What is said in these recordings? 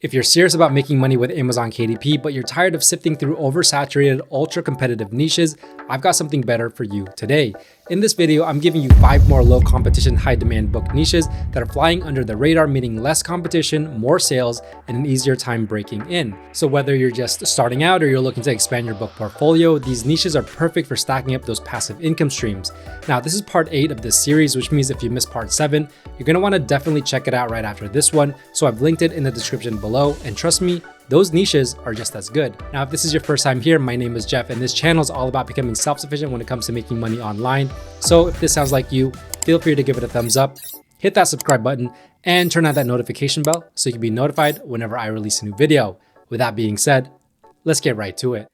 If you're serious about making money with Amazon KDP, but you're tired of sifting through oversaturated, ultra-competitive niches, I've got something better for you today. In this video, I'm giving you 5 more low competition, high demand book niches that are flying under the radar, meaning less competition, more sales, and an easier time breaking in. So whether you're just starting out or you're looking to expand your book portfolio, these niches are perfect for stacking up those passive income streams. Now, this is part 8 of this series, which means if you missed part 7, you're gonna wanna definitely check it out right after this one. So I've linked it in the description below, and trust me, those niches are just as good. Now, if this is your first time here, my name is Jeff, and this channel is all about becoming self-sufficient when it comes to making money online. So if this sounds like you, feel free to give it a thumbs up, hit that subscribe button, and turn on that notification bell so you can be notified whenever I release a new video. With that being said, let's get right to it.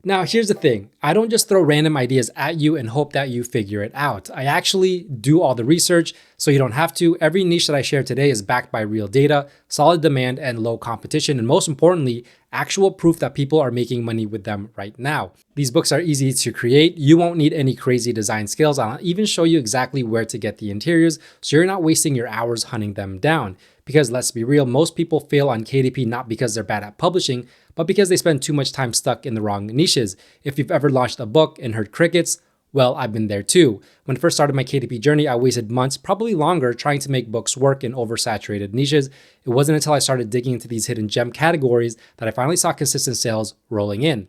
Now, here's the thing. I don't just throw random ideas at you and hope that you figure it out. I actually do all the research, so you don't have to. Every niche that I share today is backed by real data, solid demand, and low competition, and most importantly, actual proof that people are making money with them right now. These books are easy to create. You won't need any crazy design skills. I'll even show you exactly where to get the interiors, so you're not wasting your hours hunting them down. Because let's be real, most people fail on KDP not because they're bad at publishing, but because they spend too much time stuck in the wrong niches. If you've ever launched a book and heard crickets, well, I've been there too. When I first started my KDP journey, I wasted months, probably longer, trying to make books work in oversaturated niches. It wasn't until I started digging into these hidden gem categories that I finally saw consistent sales rolling in.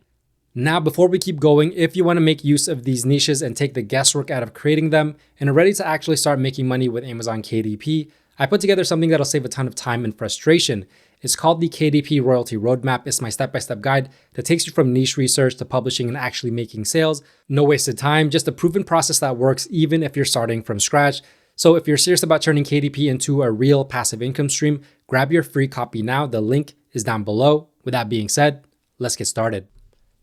Now, before we keep going, if you want to make use of these niches and take the guesswork out of creating them and are ready to actually start making money with Amazon KDP, I put together something that'll save a ton of time and frustration. It's called the KDP Royalty Roadmap. It's my step-by-step guide that takes you from niche research to publishing and actually making sales. No wasted time, just a proven process that works even if you're starting from scratch. So if you're serious about turning KDP into a real passive income stream, grab your free copy now. The link is down below. With that being said, let's get started.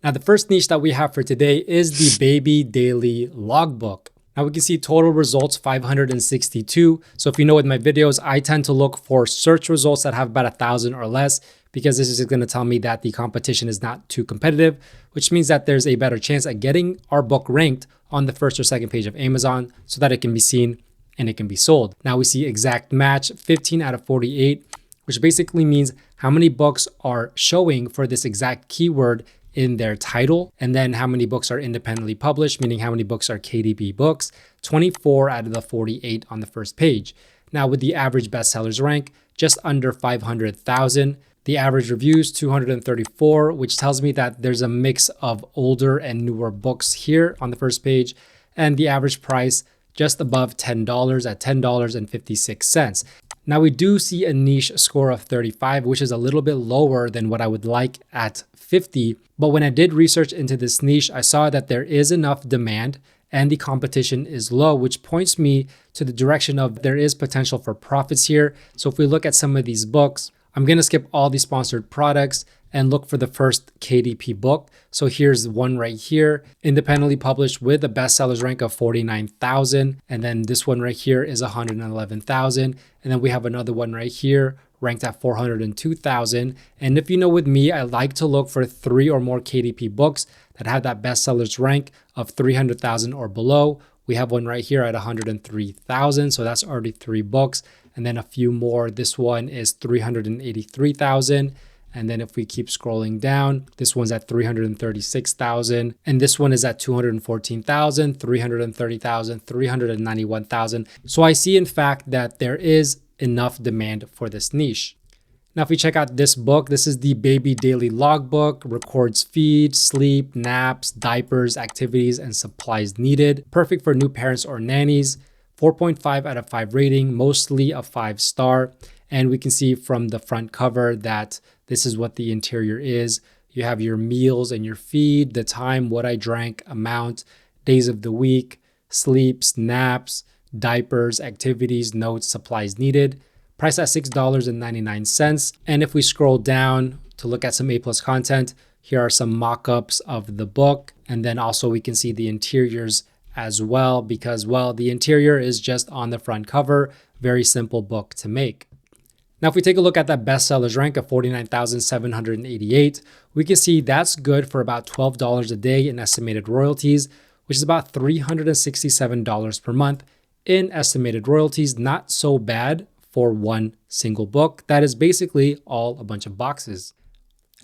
Now, the first niche that we have for today is the Baby Daily Logbook. Now we can see total results 562. So if you know with my videos, I tend to look for search results that have about 1,000 or less, because this is going to tell me that the competition is not too competitive, which means that there's a better chance at getting our book ranked on the first or second page of Amazon so that it can be seen and it can be sold. Now we see exact match 15 out of 48, which basically means how many books are showing for this exact keyword in their title, and then how many books are independently published, meaning how many books are KDP books, 24 out of the 48 on the first page. Now with the average bestsellers rank, just under 500,000. The average reviews, 234, which tells me that there's a mix of older and newer books here on the first page. And the average price just above $10 at $10.56. Now we do see a niche score of 35, which is a little bit lower than what I would like at 50. But when I did research into this niche, I saw that there is enough demand and the competition is low, which points me to the direction of there is potential for profits here. So if we look at some of these books, I'm going to skip all the sponsored products and look for the first KDP book. So here's one right here, independently published with a bestsellers rank of 49,000. And then this one right here is 111,000. And then we have another one right here ranked at 402,000. And if you know with me, I like to look for 3 or more KDP books that have that bestsellers rank of 300,000 or below. We have one right here at 103,000. So that's already 3 books. And then a few more. This one is 383,000. And then if we keep scrolling down, this one's at 336,000. And this one is at 214,000, 330,000, 391,000. So I see in fact that there is enough demand for this niche. Now, if we check out this book, this is the Baby Daily Logbook, records feed, sleep, naps, diapers, activities, and supplies needed. Perfect for new parents or nannies. 4.5 out of 5 rating, mostly a 5-star. And we can see from the front cover that this is what the interior is. You have your meals and your feed, the time, what I drank, amount, days of the week, sleeps, naps, diapers, activities, notes, supplies needed. Price at $6.99. And if we scroll down to look at some A+ content, here are some mock-ups of the book. And then also we can see the interiors as well, because, well, the interior is just on the front cover. Very simple book to make. Now, if we take a look at that bestsellers rank of 49,788, we can see that's good for about $12 a day in estimated royalties, which is about $367 per month in estimated royalties. Not so bad for one single book. That is basically all a bunch of boxes.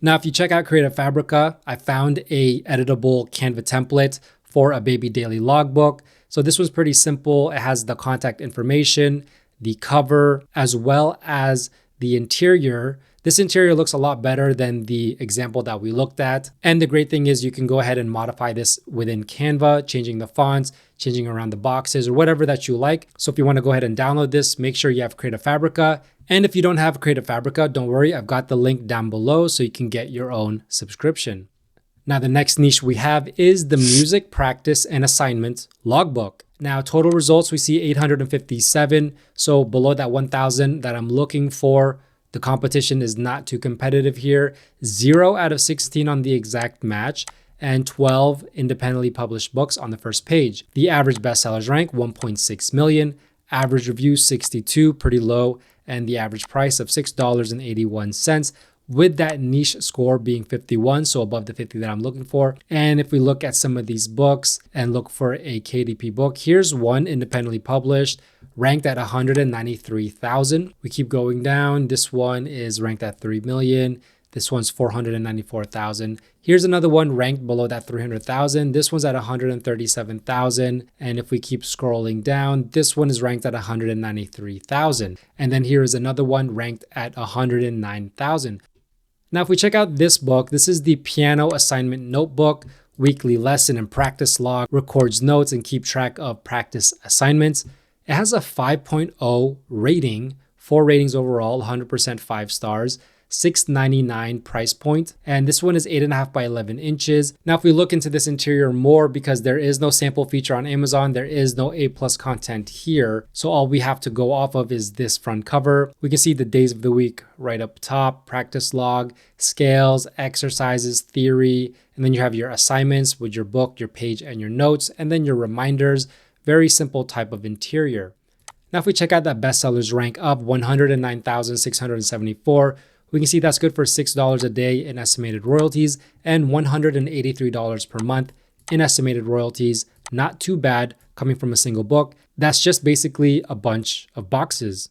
Now, if you check out Creative Fabrica, I found a editable Canva template for a baby daily logbook. So this was pretty simple. It has the contact information, the cover, as well as the interior. This interior looks a lot better than the example that we looked at. And the great thing is you can go ahead and modify this within Canva, changing the fonts, changing around the boxes, or whatever that you like. So if you want to go ahead and download this, make sure you have Creative Fabrica. And if you don't have Creative Fabrica, don't worry, I've got the link down below so you can get your own subscription. Now, the next niche we have is the music practice and assignment logbook. Now, total results, we see 857. So below that 1,000 that I'm looking for. The competition is not too competitive here. 0 out of 16 on the exact match and 12 independently published books on the first page. The average bestsellers rank 1.6 million, average reviews 62, pretty low, and the average price of $6.81, with that niche score being 51, so above the 50 that I'm looking for. And if we look at some of these books and look for a KDP book, here's one independently published, ranked at 193,000. We keep going down. This one is ranked at 3 million. This one's 494,000. Here's another one ranked below that 300,000. This one's at 137,000. And if we keep scrolling down, this one is ranked at 193,000. And then here is another one ranked at 109,000. Now, if we check out this book, this is the Piano Assignment Notebook, weekly lesson and practice log, records notes and keep track of practice assignments. It has a 5.0 rating, 4 ratings overall, 100% 5 stars, $6.99 price point. And this one is 8.5 by 11 inches. Now, if we look into this interior more, because there is no sample feature on Amazon, there is no A+ content here. So all we have to go off of is this front cover. We can see the days of the week right up top, practice log, scales, exercises, theory, and then you have your assignments with your book, your page, and your notes, and then your reminders. Very simple type of interior. Now, if we check out that bestsellers rank up 109,674, we can see that's good for $6 a day in estimated royalties and $183 per month in estimated royalties. Not too bad coming from a single book. That's just basically a bunch of boxes.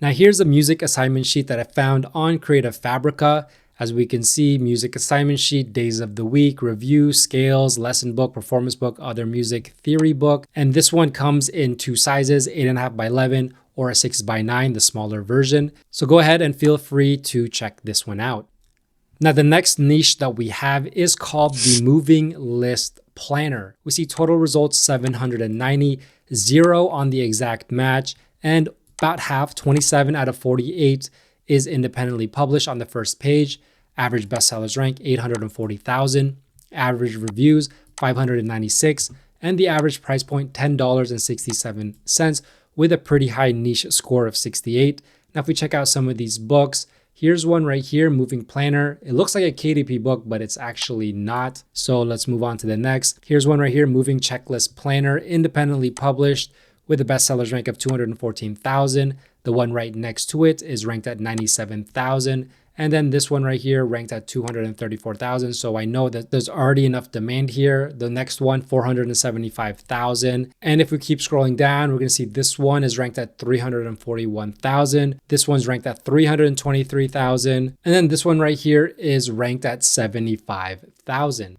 Now, here's a music assignment sheet that I found on Creative Fabrica. As we can see, music assignment sheet, days of the week, review, scales, lesson book, performance book, other music theory book. And this one comes in 2 sizes, 8.5 by 11 or a 6 by 9, the smaller version. So go ahead and feel free to check this one out. Now, the next niche that we have is called the Moving List Planner. We see total results 790, 0 on the exact match, and about half, 27 out of 48, is independently published on the first page. Average bestsellers rank 840,000, average reviews 596, and the average price point $10.67 with a pretty high niche score of 68. Now, if we check out some of these books, here's one right here, Moving Planner. It looks like a KDP book, but it's actually not. So let's move on to the next. Here's one right here, Moving Checklist Planner, independently published with a bestsellers rank of 214,000. The one right next to it is ranked at 97,000. And then this one right here ranked at 234,000. So I know that there's already enough demand here. The next one, 475,000. And if we keep scrolling down, we're going to see this one is ranked at 341,000. This one's ranked at 323,000. And then this one right here is ranked at 75,000.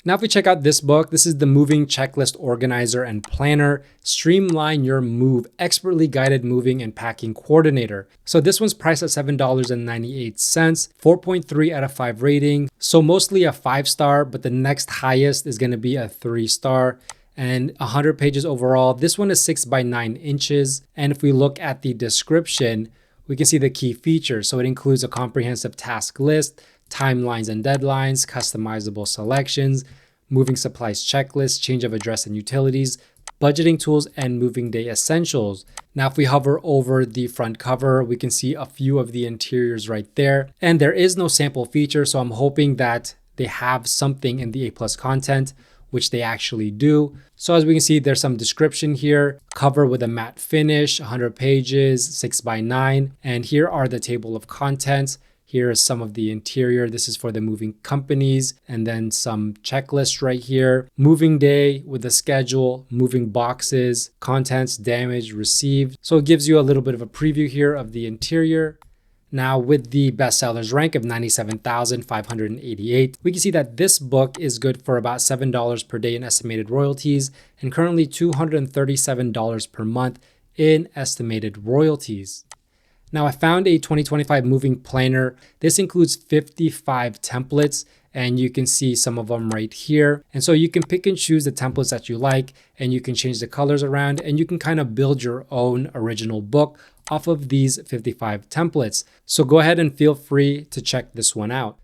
Now, if we check out this book, this is the Moving Checklist Organizer and Planner, Streamline Your Move, Expertly Guided Moving and Packing Coordinator. So this one's priced at $7.98, 4.3 out of 5 rating. So mostly a 5-star, but the next highest is going to be a 3-star. And 100 pages overall. This one is 6 by 9 inches. And if we look at the description, we can see the key features. So it includes a comprehensive task list, timelines and deadlines, customizable selections, moving supplies checklist, change of address and utilities, budgeting tools, and moving day essentials. Now, if we hover over the front cover, we can see a few of the interiors right there. And there is no sample feature, so I'm hoping that they have something in the A+ content, which they actually do. So as we can see, there's some description here, cover with a matte finish, 100 pages, 6 by 9. And here are the table of contents. Here is some of the interior. This is for the moving companies, and then some checklists right here. Moving day with a schedule, moving boxes, contents, damage, received. So it gives you a little bit of a preview here of the interior. Now with the bestsellers rank of 97,588, we can see that this book is good for about $7 per day in estimated royalties and currently $237 per month in estimated royalties. Now I found a 2025 moving planner. This includes 55 templates and you can see some of them right here. And so you can pick and choose the templates that you like and you can change the colors around and you can kind of build your own original book off of these 55 templates. So go ahead and feel free to check this one out.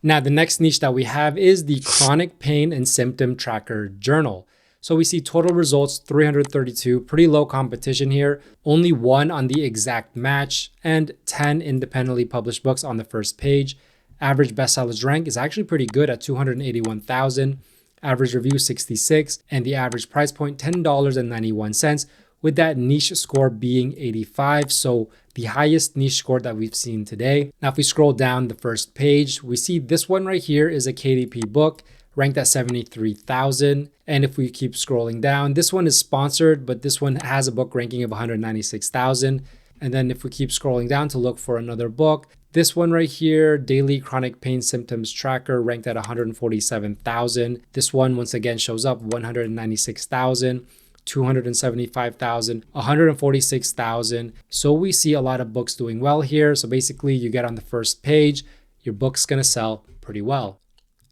Now, the next niche that we have is the Chronic Pain and Symptom Tracker Journal. So we see total results 332, pretty low competition here, only one on the exact match and 10 independently published books on the first page. Average bestsellers rank is actually pretty good at 281,000, average review 66, and the average price point $10.91, with that niche score being 85. So the highest niche score that we've seen today. Now, if we scroll down the first page, we see this one right here is a KDP book ranked at 73,000. And if we keep scrolling down, this one is sponsored, but this one has a book ranking of 196,000. And then if we keep scrolling down to look for another book, this one right here, Daily Chronic Pain Symptoms Tracker, ranked at 147,000. This one once again shows up 196,000. 275,000, 146,000. So we see a lot of books doing well here. So basically you get on the first page, your book's gonna sell pretty well.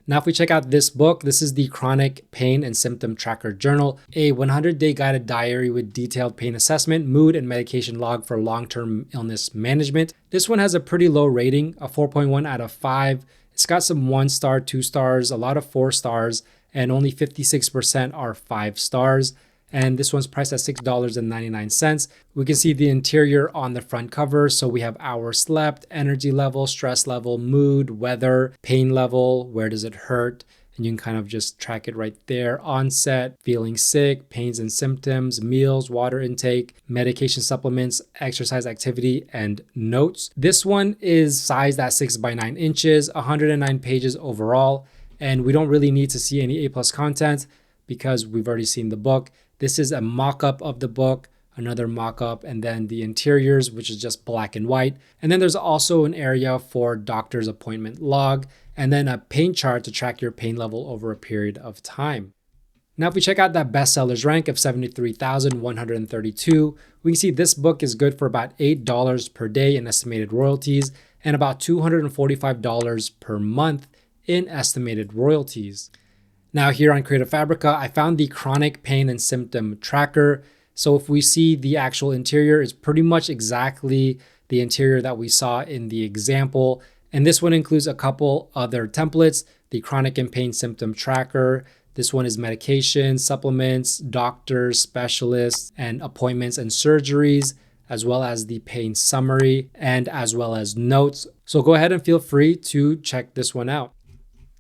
Now, if we check out this book, this is the Chronic Pain and Symptom Tracker Journal, a 100-day guided diary with detailed pain assessment, mood, and medication log for long-term illness management. This one has a pretty low rating, a 4.1 out of 5. It's got some 1-star, 2 stars, a lot of 4 stars, and only 56% are 5 stars. And this one's priced at $6.99. We can see the interior on the front cover. So we have hours slept, energy level, stress level, mood, weather, pain level, where does it hurt? And you can kind of just track it right there. Onset, feeling sick, pains and symptoms, meals, water intake, medication supplements, exercise activity, and notes. This one is sized at 6 by 9 inches, 109 pages overall. And we don't really need to see any A+ content because we've already seen the book. This is a mock-up of the book, another mock-up, and then the interiors, which is just black and white. And then there's also an area for doctor's appointment log, and then a pain chart to track your pain level over a period of time. Now, if we check out that bestsellers rank of 73,132, we can see this book is good for about $8 per day in estimated royalties and about $245 per month in estimated royalties. Now here on Creative Fabrica, I found the Chronic Pain and Symptom Tracker. So if we see the actual interior is pretty much exactly the interior that we saw in the example. And this one includes a couple other templates, the Chronic and Pain Symptom Tracker. This one is medication, supplements, doctors, specialists, and appointments and surgeries, as well as the pain summary and as well as notes. So go ahead and feel free to check this one out.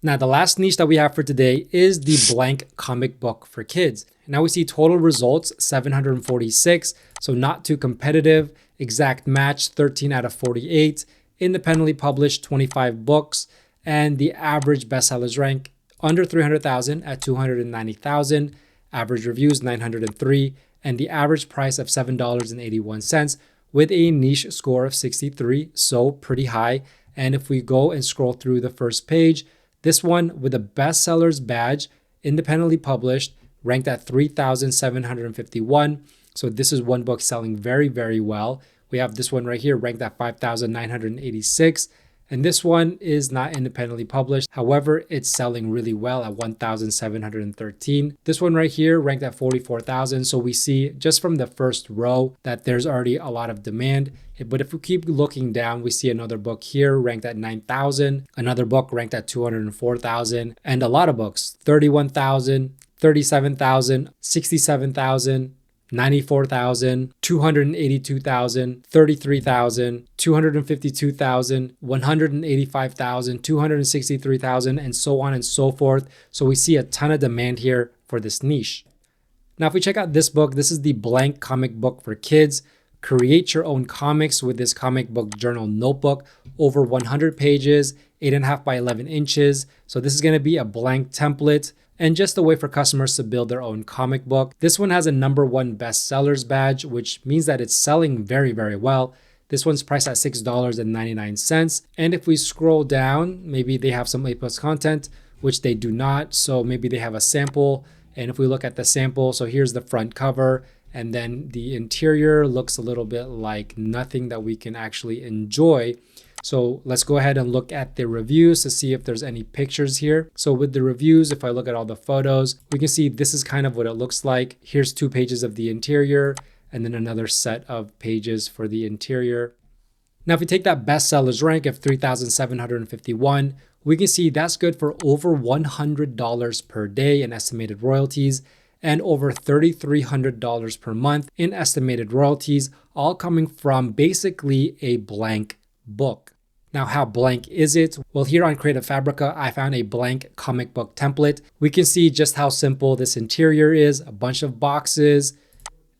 Now, the last niche that we have for today is the blank comic book for kids. Now we see total results 746, so not too competitive. Exact match 13 out of 48. Independently published 25 books, and the average bestsellers rank under 300,000 at 290,000. Average reviews 903, and the average price of $7.81 with a niche score of 63, so pretty high. And if we go and scroll through the first page, this one with a bestsellers badge, independently published, ranked at 3,751. So this is one book selling very, very well. We have this one right here ranked at 5,986. And this one is not independently published. However, it's selling really well at 1,713. This one right here ranked at 44,000. So we see just from the first row that there's already a lot of demand. But if we keep looking down, we see another book here ranked at 9,000, another book ranked at 204,000, and a lot of books, 31,000, 37,000, 67,000, 94,000, 282,000, 33,000, 252,000, 185,000, 263,000, and so on and so forth. So we see a ton of demand here for this niche. Now, if we check out this book, this is the blank comic book for kids. create your own comics with this comic book journal notebook, over 100 pages, 8.5 by 11 inches. So this is going to be a blank template and just a way for customers to build their own comic book. This one has a #1 bestsellers badge, which means that it's selling very, very well. This one's priced at $6.99. And if we scroll down, maybe they have some A+ content, which they do not. So maybe they have a sample. And if we look at the sample, so here's the front cover, and then the interior looks a little bit like nothing that we can actually enjoy. So let's go ahead and look at the reviews to see if there's any pictures here. So with the reviews, if I look at all the photos, we can see this is kind of what it looks like. Here's 2 pages of the interior and then another set of pages for the interior. Now, if we take that bestsellers rank of 3,751, we can see that's good for over $100 per day in estimated royalties and over $3,300 per month in estimated royalties, all coming from basically a blank book. Now, how blank is it? Well, here on Creative Fabrica, I found a blank comic book template. We can see just how simple this interior is, a bunch of boxes,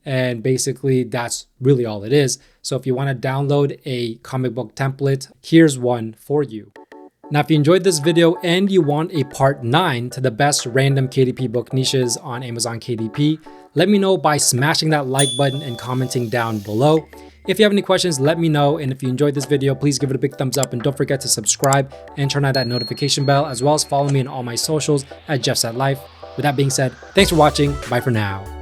and basically that's really all it is. So if you want to download a comic book template, here's one for you. Now, if you enjoyed this video and you want a part 9 to the best random KDP book niches on Amazon KDP, let me know by smashing that like button and commenting down below. If you have any questions, let me know. And if you enjoyed this video, please give it a big thumbs up and don't forget to subscribe and turn on that notification bell, as well as follow me on all my socials at JeffsAtLife. With that being said, thanks for watching. Bye for now.